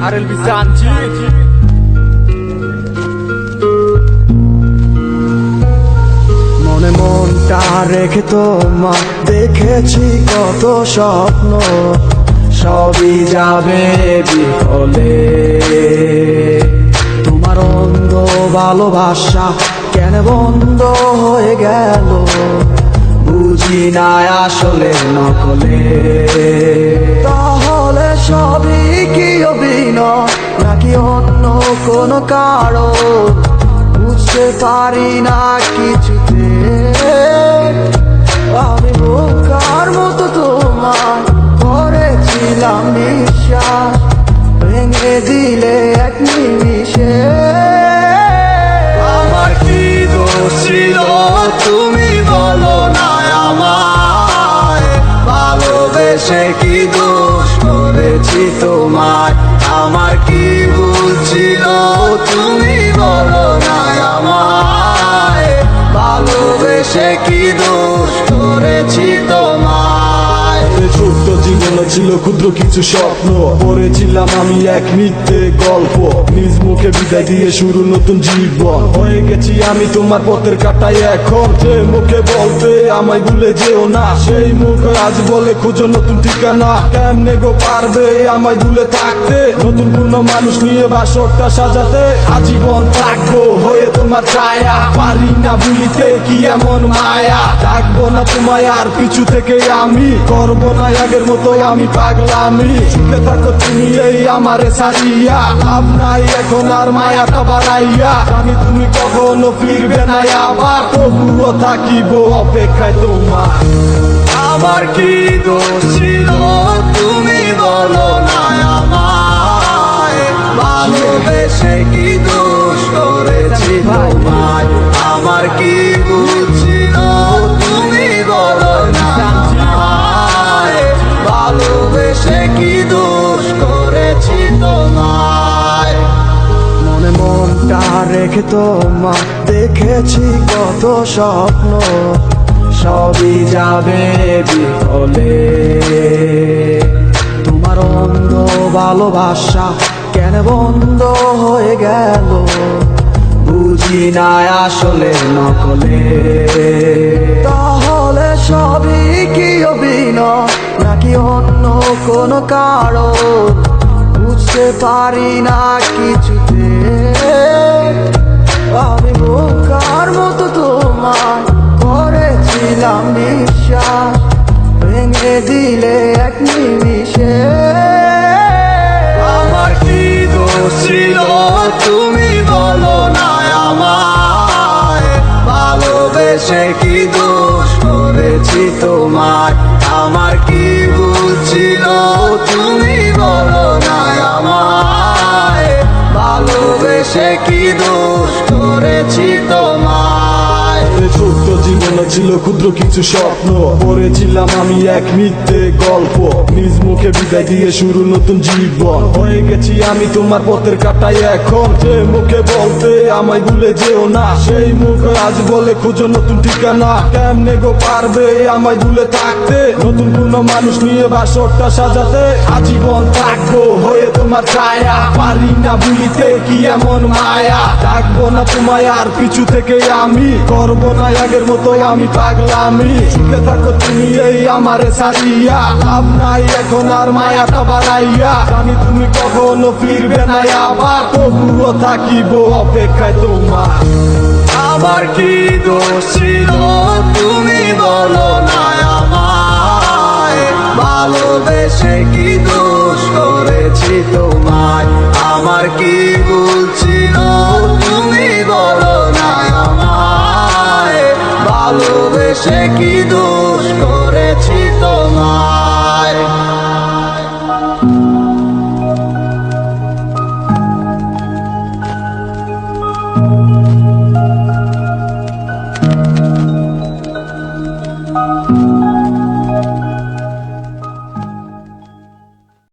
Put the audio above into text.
RLB Sanchi মনে মনটা রেখে তোমার দেখেছি কত স্বপ্ন, সবই যাবে বিফলে। তোমার অন্ধ ভালোবাসা কেন বন্ধ হয়ে গেল, বুঝি না আসলে নকলে। তাহলে সবই কি অভিনয় নাকি অন্য কোনো কারণ, বুঝতে পারি না কিছুতে। আমি বোকার মতো তোমার করেছিলাম বিশ্বাস, ভেঙে দিলে এক নিমিষে। আমার কি দোষ ছিল তুমি বলো না আমায়, ভালোবেসে কি দোষ করেছি তোমায়। আমার কি ভুল ছিল তুমি বলো না আমায়, ভালোবেসে কি দোষ করেছি তোমায়। ছোট্ট জীবনে ছিল ক্ষুদ্র কিছু স্বপ্ন, পড়েছিলাম আমি এক মিথ্যে গল্প। নিজ মুখে বিদায় দিয়ে শুরু নতুন জীবন, হয়ে গেছি আমি তোমার পথের কাটাই এখন। যে মুখে বলতে আমায় ভুলে যেও না, সেই মুখ আজ বলে খুঁজো নতুন ঠিকানা। কেমনে গো পারবে আমায় ভুলে থাকতে, নতুন পূর্ণ মানুষ নিয়ে বাসরটা সাজাতে। আজীবন থাকবো হয়ে তোমার ছায়া, পারি না ভুলিতে কি এমন মায়া। থাকবো না তোমায় আর পিছু থেকে আমি, করবো না আগের মতো আমি পাগলামি। সুখে থাকো তুমি এই আমারে সারিয়া, লাভ নাই এখন আর মায়াটা বাড়াইয়া। জানি তুমি কখনো ফিরবে না আবার, তবুও থাকিব অপেক্ষায় তোমার। আমার কি দোষ ছিল তুমি বলো না আমায়, ভালোবেসে কি দোষ করেছি তোমায়। আমার কি ভুল ছিল তুমি বলো না আমায়, ভালোবেসে কি দোষ করেছি তোমায়। মনে মনটা রেখে তোমার দেখেছি কত স্বপ্ন, সবই যাবে বিফলে। তোমার অন্ধ ভালোবাসা কেন বন্ধ হয়ে গেল, বুঝি না আসলে নকলে। তাহলে সবই কি অভিনয় নাকি অন্য কোনো কারণ, বুঝতে পারি না কিছুতে। আমি বোকার মতো তোমার করেছিলাম বিশ্বাস, ভেঙে দিলে এক নিমিষে। আমার কি দোষ ছিল তুমি বলো না আমায়, ভালোবেসে কি দোষ করেছি তোমায়। আমার কি ভুল ছিল তুমি বলো না আমায়, ভালোবেসে কি দোষ করেছি তোমায়। ছোট্ট জীবনে ছিল ক্ষুদ্র কিছু স্বপ্ন, পড়েছিলাম আমি এক মিথ্যে গল্প। নিজ মুখে বিদায় দিয়ে শুরু নতুন জীবন, হয়ে গেছি আমি তোমার পথের কাটাই এখন। যে মুখে বলতে আমায় ভুলে যেও না, সেই মুখ আজ বলে খুঁজো নতুন ঠিকানা। কেমনে গো পারবে আমায় ভুলে থাকতে, নতুন পূর্ণ মানুষ নিয়ে বাসরটা সাজাতে। আজীবন থাকবো হয়ে তোমার ছায়া, পারি না ভুলিতে কি এমন মায়া। থাকবো না তোমায় আর পিছু থেকে আমি, করবো না আগের মতো আমি পাগলামি। সুখে থাকো তুমি এই আমারে সারিয়া, লাভ নাই এখন আর মায়াটা বাড়াইয়া। জানি তুমি কখনো ফিরবে না আবার, তবুও থাকিব অপেক্ষায় তোমার। আমার কি দোষ ছিল তুমি বলো না আমায়, ভালোবেসে কি দোষ করেছি তোমায়। আমার কি ভুল ছিল তুমি বলো না আমায়, ভালোবেসে কি দোষ করেছি তোমায়।